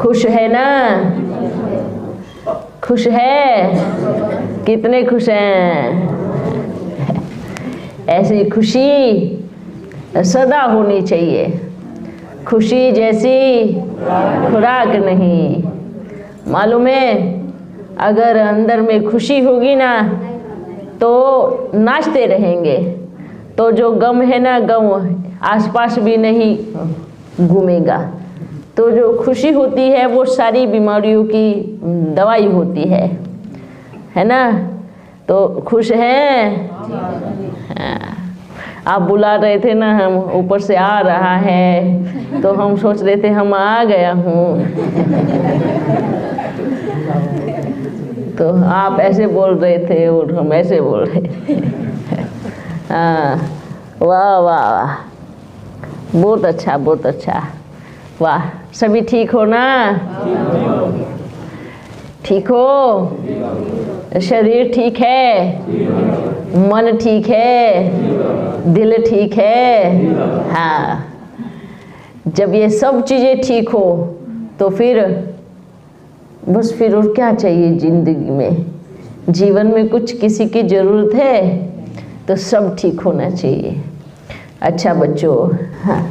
खुश है ना? खुश है? कितने खुश हैं? ऐसी खुशी सदा होनी चाहिए। खुशी जैसी खुराक नहीं। मालूम है, अगर अंदर में खुशी होगी ना तो नाचते रहेंगे, तो जो गम है ना, गम आसपास भी नहीं घूमेगा। तो जो खुशी होती है वो सारी बीमारियों की दवाई होती है ना? तो खुश हैं? हाँ। आप बुला रहे थे ना, हम ऊपर से आ रहा है, तो हम सोच रहे थे हम आ गया हूँ। तो आप ऐसे बोल रहे थे और हम ऐसे बोल रहे थे। हाँ, वाह वाह वाह, बहुत अच्छा बहुत अच्छा। वाह, सभी ठीक हो ना? ठीक हो? शरीर ठीक है? मन ठीक है? दिल ठीक है? हाँ। जब ये सब चीज़ें ठीक हो तो फिर बस फिर और क्या चाहिए ज़िंदगी में? जीवन में कुछ किसी की ज़रूरत है तो सब ठीक होना चाहिए। अच्छा बच्चों, हाँ,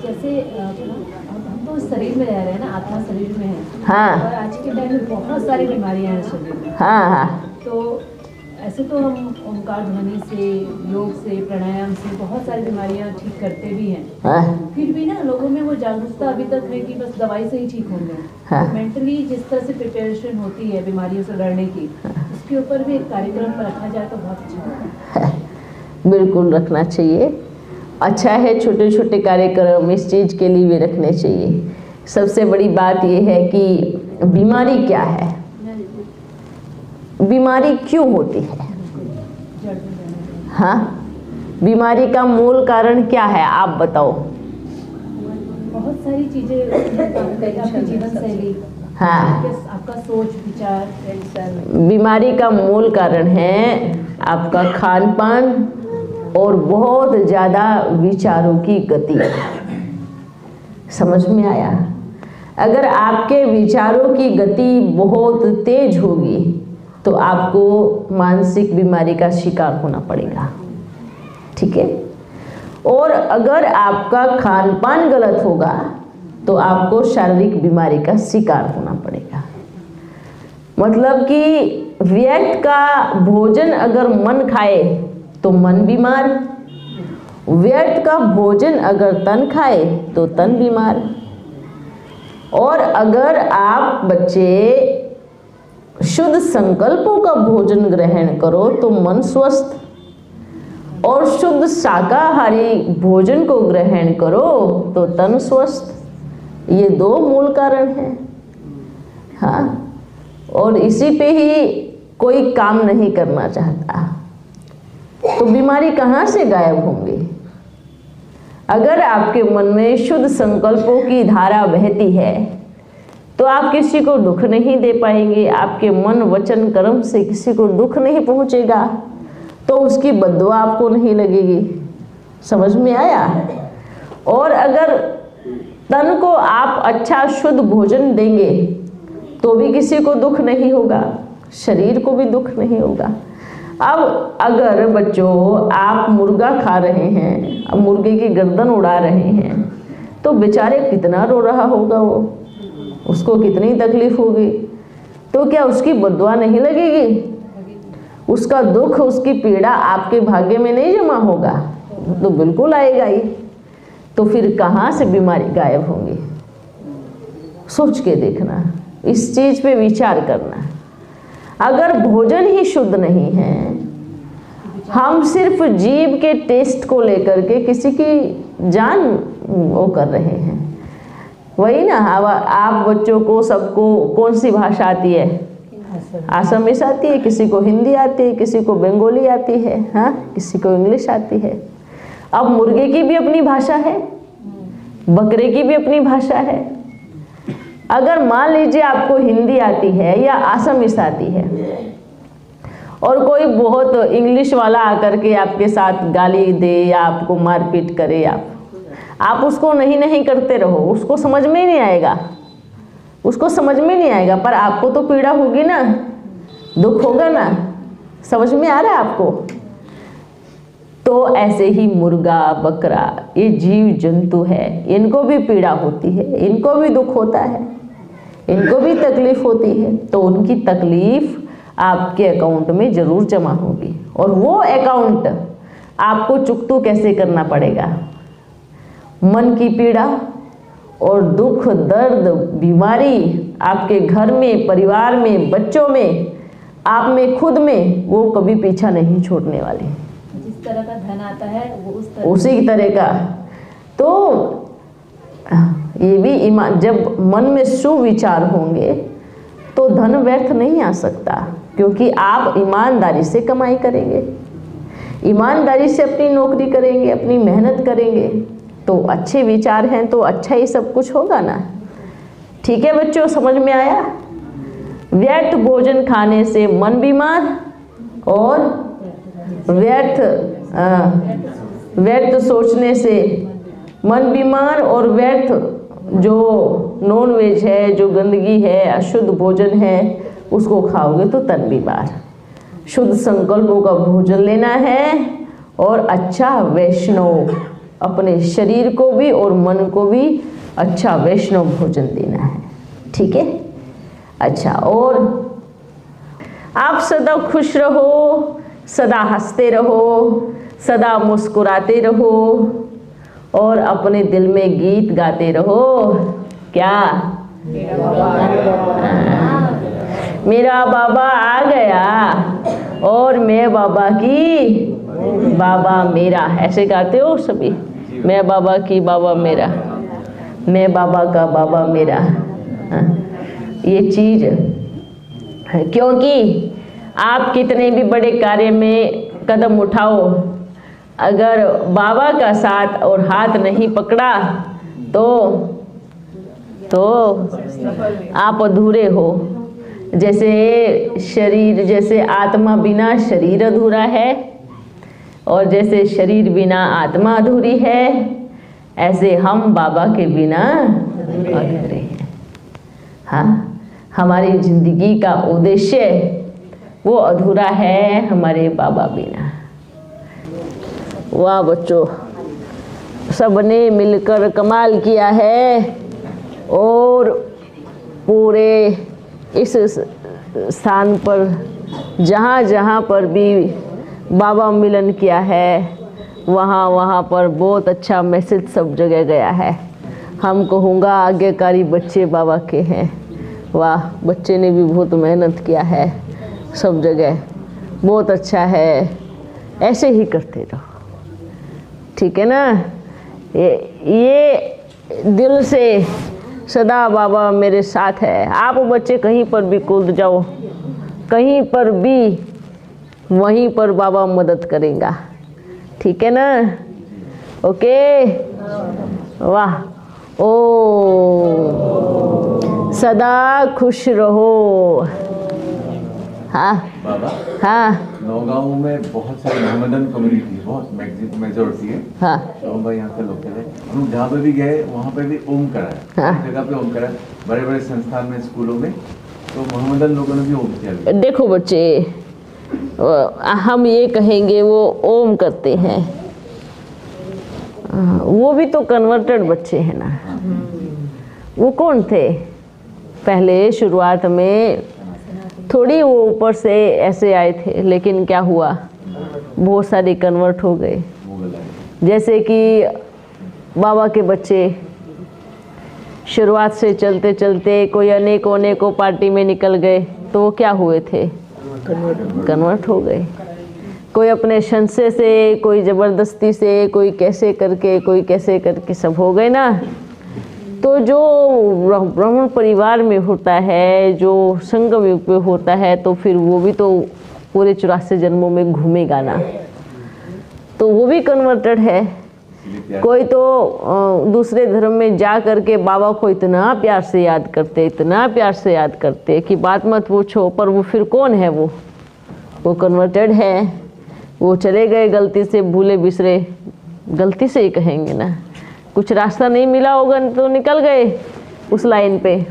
जैसे हम तो शरीर में रह रहे हैं ना, आत्मा शरीर में है। हाँ। और आज के टाइम में बहुत सारी बीमारियां हैं शरीर में। हाँ हाँ। तो ऐसे तो हम ओंकार ध्वनि से, योग से, प्राणायाम से बहुत सारी बीमारियां ठीक करते भी हैं। हाँ। फिर भी ना लोगों में वो जागरूकता अभी तक है कि बस दवाई से ही ठीक होंगे। हाँ। तो मेंटली जिस तरह से प्रिपरेशन होती है बीमारियों से लड़ने की, उसके ऊपर भी एक कार्यक्रम पर रखा जाए तो बहुत अच्छा होगा। बिल्कुल रखना चाहिए। अच्छा है, छोटे छोटे कार्यक्रम इस चीज़ के लिए भी रखने चाहिए। सबसे बड़ी बात यह है कि बीमारी क्या है, बीमारी क्यों होती है? हाँ, बीमारी का मूल कारण क्या है, आप बताओ। बहुत सारी चीजें, आपकी जीवन शैली, हाँ, आपका सोच विचार, टेंशन। बीमारी का मूल कारण है आपका खान पान और बहुत ज़्यादा विचारों की गति। समझ में आया? अगर आपके विचारों की गति बहुत तेज होगी तो आपको मानसिक बीमारी का शिकार होना पड़ेगा। ठीक है? और अगर आपका खान पान गलत होगा तो आपको शारीरिक बीमारी का शिकार होना पड़ेगा। मतलब कि व्यक्ति का भोजन अगर मन खाए तो मन बीमार, व्यर्थ का भोजन अगर तन खाए तो तन बीमार। और अगर आप बच्चे शुद्ध संकल्पों का भोजन ग्रहण करो तो मन स्वस्थ, और शुद्ध शाकाहारी भोजन को ग्रहण करो तो तन स्वस्थ। ये दो मूल कारण हैं। हाँ, और इसी पे ही कोई काम नहीं करना चाहता तो बीमारी कहाँ से गायब होंगी? अगर आपके मन में शुद्ध संकल्पों की धारा बहती है तो आप किसी को दुख नहीं दे पाएंगे। आपके मन वचन कर्म से किसी को दुख नहीं पहुँचेगा तो उसकी बद्दुआ आपको नहीं लगेगी। समझ में आया? और अगर तन को आप अच्छा शुद्ध भोजन देंगे तो भी किसी को दुख नहीं होगा, शरीर को भी दुख नहीं होगा। अब अगर बच्चों आप मुर्गा खा रहे हैं, अब मुर्गे की गर्दन उड़ा रहे हैं तो बेचारे कितना रो रहा होगा, वो उसको कितनी तकलीफ होगी। तो क्या उसकी बद्दुआ नहीं लगेगी? उसका दुख, उसकी पीड़ा आपके भाग्य में नहीं जमा होगा? तो बिल्कुल आएगा ही। तो फिर कहाँ से बीमारी गायब होंगी? सोच के देखना, इस चीज़ पे विचार करना। अगर भोजन ही शुद्ध नहीं है, हम सिर्फ जीभ के टेस्ट को लेकर के किसी की जान वो कर रहे हैं। वही ना, आप बच्चों को सबको कौन सी भाषा आती है? आसामीस आती है, किसी को हिंदी आती है, किसी को बंगाली आती है, हाँ, किसी को इंग्लिश आती है। अब मुर्गे की भी अपनी भाषा है, बकरे की भी अपनी भाषा है। अगर मान लीजिए आपको हिंदी आती है या आसामीस आती है और कोई बहुत इंग्लिश वाला आकर के आपके साथ गाली दे या आपको मारपीट करे, आप उसको नहीं करते रहो, उसको समझ में ही नहीं आएगा, उसको समझ में नहीं आएगा, पर आपको तो पीड़ा होगी ना, दुख होगा ना। समझ में आ रहा है आपको? तो ऐसे ही मुर्गा बकरा ये जीव जंतु है, इनको भी पीड़ा होती है, इनको भी दुख होता है, इनको भी तकलीफ होती है। तो उनकी तकलीफ आपके अकाउंट में जरूर जमा होगी, और वो अकाउंट आपको चुकता कैसे करना पड़ेगा? मन की पीड़ा और दुख दर्द बीमारी आपके घर में, परिवार में, बच्चों में, आप में, खुद में, वो कभी पीछा नहीं छोड़ने वाले। जिस तरह का धन आता है वो उसी तरह का। तो ये भी ईमान, जब मन में सुविचार होंगे तो धन व्यर्थ नहीं आ सकता, क्योंकि आप ईमानदारी से कमाई करेंगे, ईमानदारी से अपनी नौकरी करेंगे, अपनी मेहनत करेंगे, तो अच्छे विचार हैं तो अच्छा ही सब कुछ होगा ना। ठीक है बच्चों, समझ में आया? व्यर्थ भोजन खाने से मन बीमार, और व्यर्थ सोचने से मन बीमार, और व्यर्थ जो नॉन वेज है, जो गंदगी है, अशुद्ध भोजन है, उसको खाओगे तो तन बीमार। शुद्ध संकल्पों का भोजन लेना है, और अच्छा वैष्णव, अपने शरीर को भी और मन को भी अच्छा वैष्णव भोजन देना है। ठीक है? अच्छा, और आप सदा खुश रहो, सदा हंसते रहो, सदा मुस्कुराते रहो, और अपने दिल में गीत गाते रहो। क्या? मेरा बाबा आ गया और मैं बाबा की, बाबा मेरा, ऐसे गाते हो सभी? मैं बाबा की, बाबा मेरा, मैं बाबा का, बाबा मेरा। ये चीज़, क्योंकि आप कितने भी बड़े कार्य में कदम उठाओ, अगर बाबा का साथ और हाथ नहीं पकड़ा तो आप अधूरे हो। जैसे शरीर, जैसे आत्मा बिना शरीर अधूरा है, और जैसे शरीर बिना आत्मा अधूरी है, ऐसे हम बाबा के बिना अधूरे हैं। हाँ, हमारी जिंदगी का उद्देश्य वो अधूरा है हमारे बाबा बिना। वाह बच्चों, सबने मिलकर कमाल किया है, और पूरे इस स्थान पर जहाँ जहाँ पर भी बाबा मिलन किया है, वहाँ वहाँ पर बहुत अच्छा मैसेज सब जगह गया है। हम कहूँगा आज्ञाकारी बच्चे बाबा के हैं। वाह, बच्चे ने भी बहुत मेहनत किया है, सब जगह बहुत अच्छा है, ऐसे ही करते रहो। ठीक है ना? ये दिल से सदा बाबा मेरे साथ है। आप बच्चे कहीं पर भी कूद जाओ, कहीं पर भी, वहीं पर बाबा मदद करेगा। ठीक है ना? ओके, वाह। ओ सदा खुश रहो। हाँ बाबा, हाँ, नौगांव में बहुत सारी मोहम्मदन कम्युनिटी, बहुत मेजॉरिटी है। हाँ, तो हम भाई यहाँ से लोग थे, हम जहाँ पे भी गए वहाँ पे भी ओम करा है। हाँ। हर जगह पे ओम करा है, बड़े बड़े संस्थान में, स्कूलों में, तो मोहम्मदन लोगों ने भी ओम किया। देखो बच्चे, हम ये कहेंगे वो ओम करते हैं, वो भी तो कन्वर्टेड बच्चे हैं ना। वो कौन थे? पहले शुरुआत में थोड़ी वो ऊपर से ऐसे आए थे, लेकिन क्या हुआ, बहुत सारे कन्वर्ट हो गए। जैसे कि बाबा के बच्चे शुरुआत से चलते चलते कोई अनेकों पार्टी में निकल गए, तो वो क्या हुए थे? कन्वर्ट हो गए। कोई अपने संशय से, कोई ज़बरदस्ती से, कोई कैसे करके सब हो गए ना। तो जो ब्राह्मण परिवार में होता है, जो संगम युग पे होता है, तो फिर वो भी तो पूरे 84 जन्मों में घूमेगा ना, तो वो भी कन्वर्टेड है। कोई तो दूसरे धर्म में जा करके बाबा को इतना प्यार से याद करते कि बात मत पूछो, पर वो फिर कौन है? वो कन्वर्टेड है। वो चले गए गलती से, भूले बिसरे, गलती से ही कहेंगे ना, कुछ रास्ता नहीं मिला होगा तो निकल गए उस लाइन पे,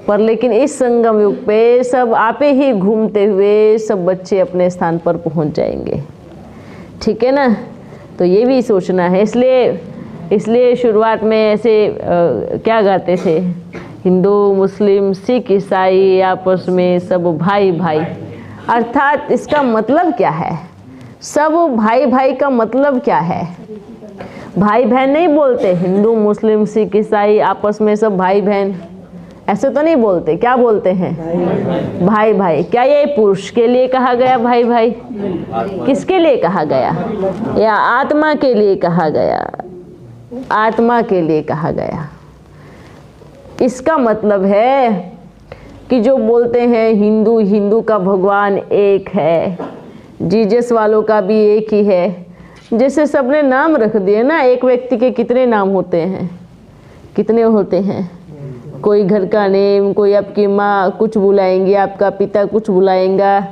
पर लेकिन इस संगम युग पे सब आपे ही घूमते हुए सब बच्चे अपने स्थान पर पहुंच जाएंगे। ठीक है ना, तो ये भी सोचना है। इसलिए शुरुआत में ऐसे क्या गाते थे, हिंदू मुस्लिम सिख ईसाई आपस में सब भाई भाई, अर्थात इसका मतलब क्या है, सब भाई भाई का मतलब क्या है? भाई बहन नहीं बोलते, हिंदू मुस्लिम सिख ईसाई आपस में सब भाई बहन, ऐसे तो नहीं बोलते। क्या बोलते हैं? भाई भाई। क्या ये पुरुष के लिए कहा गया भाई भाई? किसके लिए कहा गया? या आत्मा के लिए कहा गया? आत्मा के लिए कहा गया। इसका मतलब है कि जो बोलते हैं हिंदू का भगवान एक है, जीसस वालों का भी एक ही है, जैसे सबने नाम रख दिए ना। एक व्यक्ति के कितने नाम होते हैं? कितने होते हैं? कोई घर का नेम, कोई आपकी माँ कुछ बुलाएंगे, आपका पिता कुछ बुलाएंगा,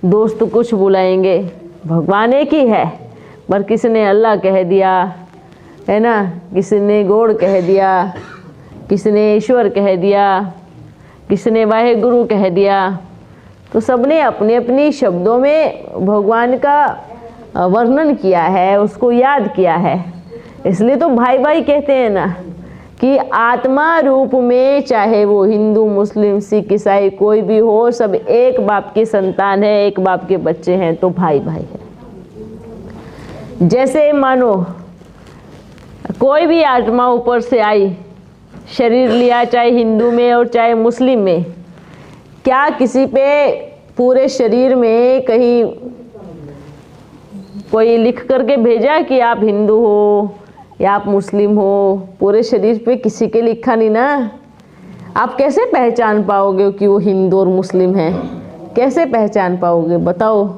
दोस्त कुछ बुलाएंगे। भगवान एक ही है, पर किसी ने अल्लाह कह दिया है ना, किसी ने गॉड कह दिया, किसी ने ईश्वर कह दिया, किसी ने वाहेगुरु कह दिया। तो सबने अपने अपनी शब्दों में भगवान का वर्णन किया है, उसको याद किया है। इसलिए तो भाई भाई कहते हैं ना, कि आत्मा रूप में चाहे वो हिंदू मुस्लिम सिख ईसाई कोई भी हो, सब एक बाप की संतान है, एक बाप के बच्चे हैं, तो भाई भाई है। जैसे मानो कोई भी आत्मा ऊपर से आई, शरीर लिया, चाहे हिंदू में और चाहे मुस्लिम में, क्या किसी पे पूरे शरीर में कहीं कोई लिख करके भेजा कि आप हिंदू हो या आप मुस्लिम हो? पूरे शरीर पे किसी के लिखा नहीं ना। आप कैसे पहचान पाओगे कि वो हिंदू और मुस्लिम है? कैसे पहचान पाओगे बताओ?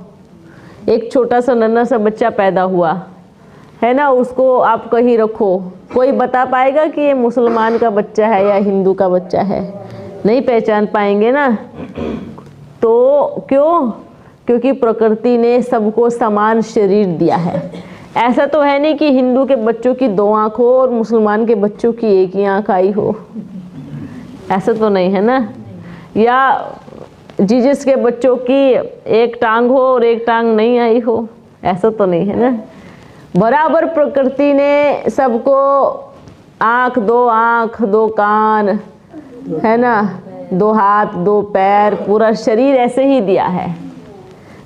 एक छोटा सा नन्हा सा बच्चा पैदा हुआ है ना, उसको आप कहीं रखो, कोई बता पाएगा कि ये मुसलमान का बच्चा है या हिंदू का बच्चा है? नहीं पहचान पाएंगे ना। तो क्यों? क्योंकि प्रकृति ने सबको समान शरीर दिया है। ऐसा तो है नहीं कि हिंदू के बच्चों की 2 आँख हो और मुसलमान के बच्चों की 1 ही आँख आई हो, ऐसा तो नहीं है ना। या जीसस के बच्चों की 1 टांग हो और 1 टांग नहीं आई हो, ऐसा तो नहीं है ना। बराबर प्रकृति ने सबको आँख 2 कान है ना, 2 हाथ 2 पैर, पूरा शरीर ऐसे ही दिया है।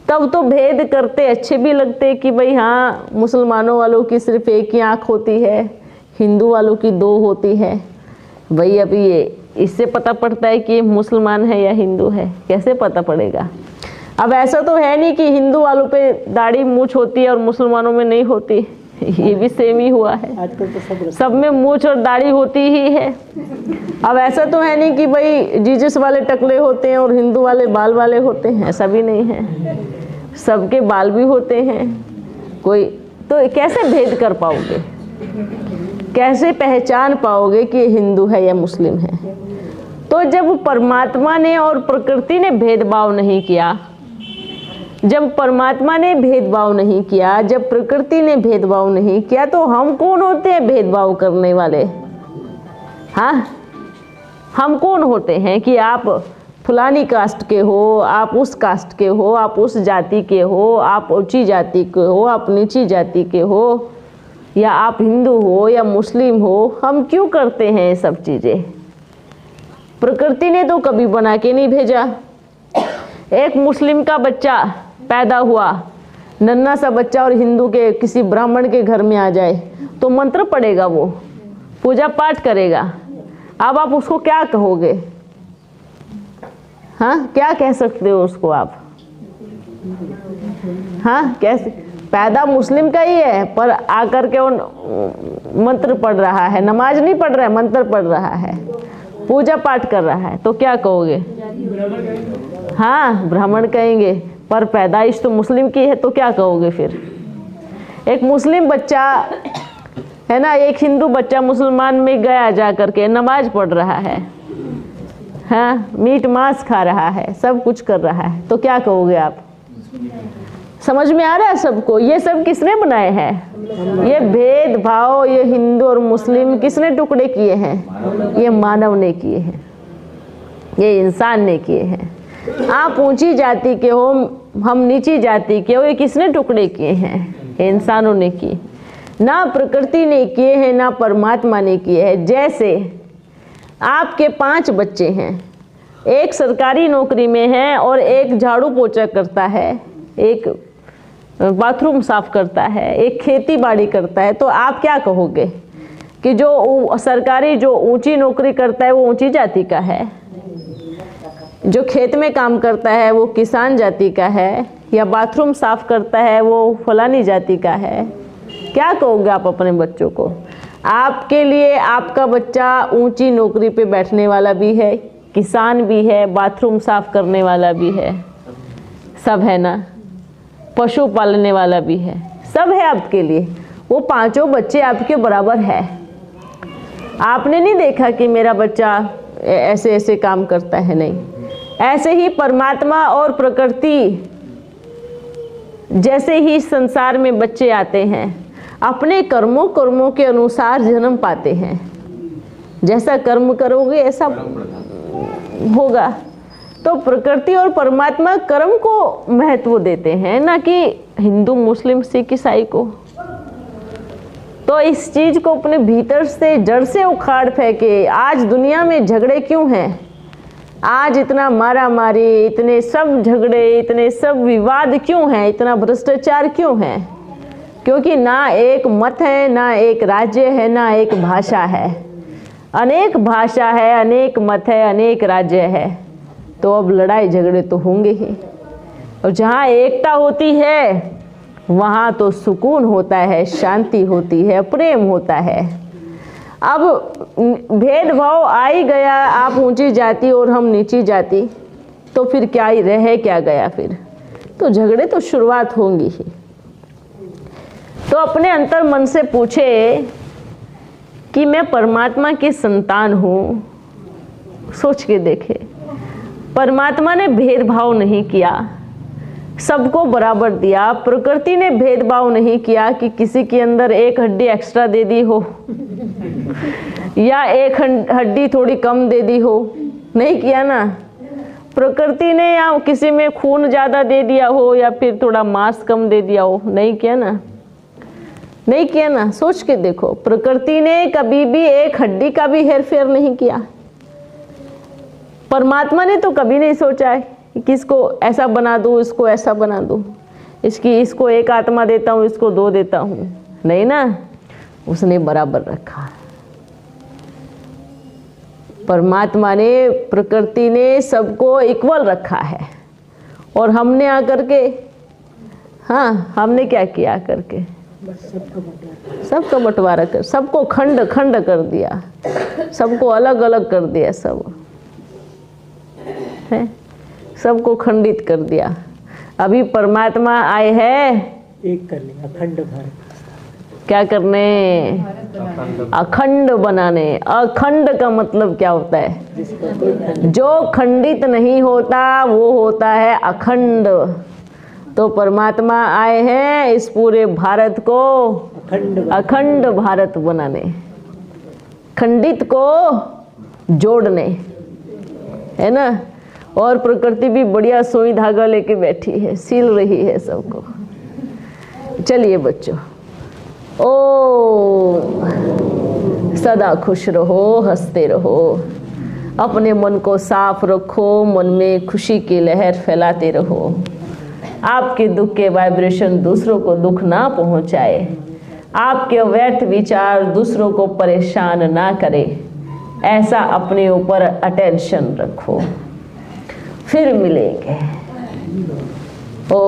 तब तो भेद करते अच्छे भी लगते कि भाई हाँ, मुसलमानों वालों की सिर्फ 1 ही आँख होती है, हिंदू वालों की 2 होती है। भाई अभी ये इससे पता पड़ता है कि मुसलमान है या हिंदू है? कैसे पता पड़ेगा? अब ऐसा तो है नहीं कि हिंदू वालों पे दाढ़ी मूछ होती है और मुसलमानों में नहीं होती। ये भी सेम ही हुआ है, आजकल तो सब में मूछ और दाढ़ी होती ही है। अब ऐसा तो है नहीं कि भाई जीसस वाले टकले होते हैं और हिंदू वाले बाल वाले होते हैं, ऐसा भी नहीं है। सबके बाल भी होते हैं। कोई तो कैसे भेद कर पाओगे? कैसे पहचान पाओगे कि ये हिंदू है या मुस्लिम है? तो जब परमात्मा ने और प्रकृति ने भेदभाव नहीं किया, जब परमात्मा ने भेदभाव नहीं किया, जब प्रकृति ने भेदभाव नहीं किया, तो हम कौन होते हैं भेदभाव करने वाले? हाँ, हम कौन होते हैं कि आप फलानी कास्ट के हो, आप उस कास्ट के हो, आप उस जाति के हो, आप ऊंची जाति के हो, आप नीची जाति के हो, या आप हिंदू हो या मुस्लिम हो? हम क्यों करते हैं ये सब चीज़ें? प्रकृति ने तो कभी बना के नहीं भेजा। एक मुस्लिम का बच्चा पैदा हुआ, नन्हा सा बच्चा, और हिंदू के किसी ब्राह्मण के घर में आ जाए तो मंत्र पढ़ेगा, वो पूजा पाठ करेगा। अब आप उसको क्या कहोगे? हाँ, क्या कह सकते हो उसको आप? हाँ, कैसे? पैदा मुस्लिम का ही है, पर आकर के वो मंत्र पढ़ रहा है, नमाज नहीं पढ़ रहा है, मंत्र पढ़ रहा है, पूजा पाठ कर रहा है, तो क्या कहोगे? हाँ, ब्राह्मण कहेंगे, पर पैदाइश तो मुस्लिम की है, तो क्या कहोगे फिर? एक मुस्लिम बच्चा है ना, एक हिंदू बच्चा मुसलमान में गया, जा करके नमाज पढ़ रहा है, हाँ, मीट मांस खा रहा है, सब कुछ कर रहा है, तो क्या कहोगे आप? समझ में आ रहा है सबको? ये सब किसने बनाए हैं? ये भेदभाव, ये हिंदू और मुस्लिम किसने टुकड़े किए हैं? ये मानव ने किए हैं, ये इंसान ने किए हैं। आप ऊंची जाति के हो, हम नीची जाति के हो, ये किसने टुकड़े किए हैं? ये इंसानों ने किए। ना प्रकृति ने किए हैं, ना परमात्मा ने किए हैं। जैसे आपके 5 बच्चे हैं, एक सरकारी नौकरी में है और एक झाड़ू पोछा करता है, एक बाथरूम साफ करता है, एक खेती बाड़ी करता है, तो आप क्या कहोगे कि जो सरकारी जो ऊंची नौकरी करता है वो ऊंची जाति का है, जो खेत में काम करता है वो किसान जाति का है, या बाथरूम साफ करता है वो फलानी जाति का है? क्या कहोगे आप अपने बच्चों को? आपके लिए आपका बच्चा ऊंची नौकरी पे बैठने वाला भी है, किसान भी है, बाथरूम साफ करने वाला भी है, सब है ना, पशु पालने वाला भी है, सब है आपके लिए। वो 5 बच्चे आपके बराबर है। आपने नहीं देखा कि मेरा बच्चा ऐसे ऐसे काम करता है, नहीं। ऐसे ही परमात्मा और प्रकृति, जैसे ही संसार में बच्चे आते हैं अपने कर्मों के अनुसार जन्म पाते हैं। जैसा कर्म करोगे ऐसा होगा। तो प्रकृति और परमात्मा कर्म को महत्व देते हैं, ना कि हिंदू मुस्लिम सिख ईसाई को। तो इस चीज को अपने भीतर से जड़ से उखाड़ फेंके। आज दुनिया में झगड़े क्यों हैं? आज इतना मारा मारी, इतने सब झगड़े, इतने सब विवाद क्यों हैं? इतना भ्रष्टाचार क्यों है? क्योंकि ना एक मत है, ना एक राज्य है, ना एक भाषा है। अनेक भाषा है, अनेक मत है, अनेक राज्य है, तो अब लड़ाई झगड़े तो होंगे ही। और जहाँ एकता होती है वहाँ तो सुकून होता है, शांति होती है, प्रेम होता है। अब भेदभाव आ ही गया, आप ऊंची जाति और हम नीची जाति, तो फिर क्या ही रह क्या गया? फिर तो झगड़े तो शुरुआत होंगी ही। तो अपने अंतर मन से पूछे कि मैं परमात्मा की संतान हूँ। सोच के देखे, परमात्मा ने भेदभाव नहीं किया, सबको बराबर दिया। प्रकृति ने भेदभाव नहीं किया कि किसी के अंदर एक हड्डी एक्स्ट्रा दे दी हो या एक हड्डी थोड़ी कम दे दी हो, नहीं किया ना। प्रकृति ने या किसी में खून ज़्यादा दे दिया हो या फिर थोड़ा मांस कम दे दिया हो, नहीं किया ना, नहीं किया ना। सोच के देखो, प्रकृति ने कभी भी एक हड्डी का भी हेरफेर नहीं किया। परमात्मा ने तो कभी नहीं सोचा है कि इसको ऐसा बना दूँ, इसको ऐसा बना दूँ, इसको एक आत्मा देता हूँ, इसको 2 देता हूँ, नहीं ना। उसने बराबर रखा। परमात्मा ने, प्रकृति ने सबको इक्वल रखा है। और हमने आकर के, हाँ, हमने क्या किया करके? सबका बंटवारा कर, सबको खंड खंड कर दिया, सबको अलग अलग कर दिया, सब है, सबको खंडित कर दिया। अभी परमात्मा आए हैं एक करने, अखंड भारत। क्या करने? अखंड बनाने। अखंड का मतलब क्या होता है? जो खंडित नहीं होता वो होता है अखंड। तो परमात्मा आए हैं इस पूरे भारत को अखंड भारत बनाने, खंडित को जोड़ने, है ना। और प्रकृति भी बढ़िया सुई धागा लेके बैठी है, सील रही है सबको। चलिए बच्चों, ओ सदा खुश रहो, हंसते रहो, अपने मन को साफ रखो, मन में खुशी की लहर फैलाते रहो। आपके दुख के वाइब्रेशन दूसरों को दुख ना पहुंचाए, आपके व्यर्थ विचार दूसरों को परेशान ना करे, ऐसा अपने ऊपर अटेंशन रखो। फिर मिलेंगे। ओ